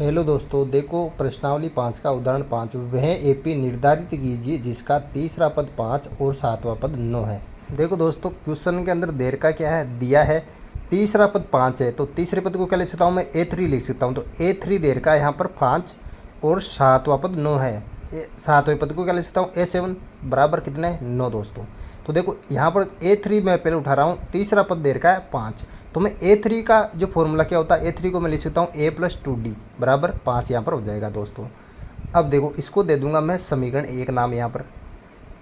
Hello दोस्तों, देखो प्रश्नावली 5 का उदाहरण 5, वह एपी निर्धारित कीजिए जिसका तीसरा पद 5 और सातवां पद 9 है। देखो दोस्तों, क्वेश्चन के अंदर देर का क्या है दिया है, तीसरा पद 5 है तो तीसरे पद को क्या लिख सकता हूँ मैं, A3 लिख सकता हूँ। तो A3 देर का यहाँ पर 5 और सातवां पद 9 है। सातवें पद को क्या लिख सकता हूँ, A7 बराबर कितने हैं, 9 दोस्तों। तो देखो यहाँ पर A3 मैं पहले उठा रहा हूँ, तीसरा पद देर का है 5, तो मैं A3 का जो फॉर्मूला क्या होता है, A3 को मैं लिख सकता हूँ A+2D बराबर 5 यहाँ पर हो जाएगा दोस्तों। अब देखो इसको दे दूंगा मैं समीकरण 1 नाम यहाँ पर।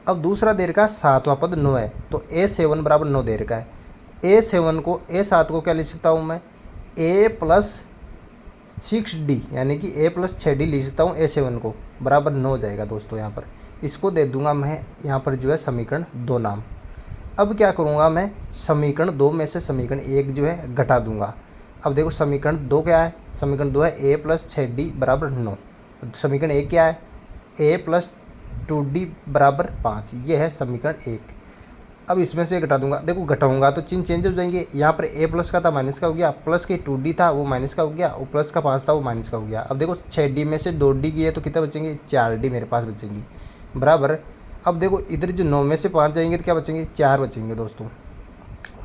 अब दूसरा देर का सातवां पद 9 है तो A7 बराबर 9 देर का है। A7 को A7 को क्या लिख सकता हूँ मैं, A+6D यानी कि A+6D लिख सकता हूँ A7 को बराबर 9 हो जाएगा दोस्तों। यहाँ पर इसको दे दूंगा मैं यहाँ पर जो है समीकरण 2 नाम। अब क्या करूँगा मैं, समीकरण 2 में से समीकरण 1 जो है घटा दूंगा। अब देखो समीकरण 2 क्या है, समीकरण 2 है A+6D बराबर 9। समीकरण 1 क्या है, A+2D बराबर 5। ये है समीकरण 1। अब इसमें से घटा दूंगा, देखो घटाऊंगा तो चिन्ह चेंज हो जाएंगे। यहाँ पर A+ का था माइनस का हो गया, प्लस के 2D था वो माइनस का हो गया, और प्लस का 5 था वो माइनस का हो गया। अब देखो 6D में से 2D की है तो कितने बचेंगे, 4D मेरे पास बचेंगी बराबर। अब देखो इधर जो 9 में से 5 जाएंगे तो क्या बचेंगे, 4 बचेंगे दोस्तों।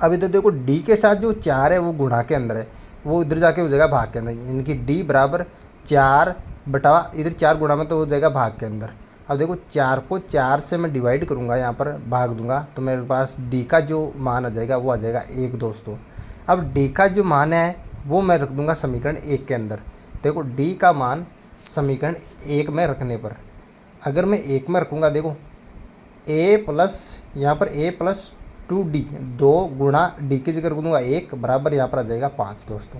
अब इधर देखो D के साथ जो 4 है वो गुणा के अंदर है, वो इधर जाके हो जाएगा भाग के अंदर, यानी कि D बराबर 4 बटा इधर 4 गुणा में तो हो जाएगा भाग के अंदर। अब देखो 4 को 4 से मैं डिवाइड करूँगा, यहाँ पर भाग दूंगा तो मेरे पास D का जो मान आ जाएगा वो आ जाएगा 1 दोस्तों। अब D का जो मान है वो मैं रख दूंगा समीकरण 1 के अंदर। देखो D का मान समीकरण 1 में रखने पर, अगर मैं 1 में रखूँगा, देखो यहाँ पर A+2D 2 गुणा D की जगह रख दूँगा 1 बराबर यहाँ पर आ जाएगा 5 दोस्तों।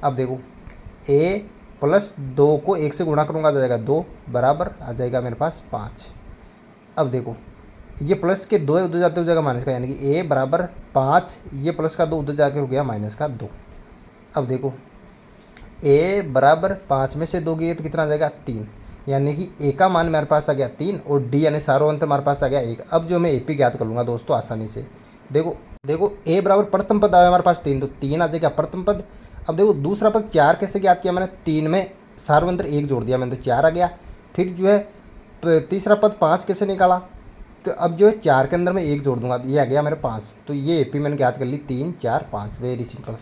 अब देखो A+2 को 1 से गुणा करूँगा तो आ जाएगा 2 बराबर आ जाएगा मेरे पास 5। अब देखो ये प्लस के 2 उधर जाते हो जाएगा माइनस का, यानी कि A बराबर 5, ये प्लस का 2 उधर जाके हो गया माइनस का 2। अब देखो A बराबर 5 में से 2 गए तो कितना आ जाएगा 3, यानी कि A का मान मेरे पास आ गया 3 और D यानी सारों अंतर हमारे पास आ गया 1। अब जो मैं AP ज्ञात कर लूँगा दोस्तों आसानी से। देखो A बराबर प्रथम पद आया हमारे पास 3, तो 3 आ जाएगा प्रथम पद। अब देखो दूसरा पद 4 कैसे ज्ञात किया मैंने, 3 में सारों अंतर 1 जोड़ दिया मैंने तो 4 आ गया। फिर जो है तीसरा पद 5 कैसे निकाला, तो अब जो है 4 के अंदर मैं 1 जोड़ दूंगा, ये आ गया मेरे 5। तो ये AP मैंने ज्ञात कर ली 3 4 5, वेरी सिंपल।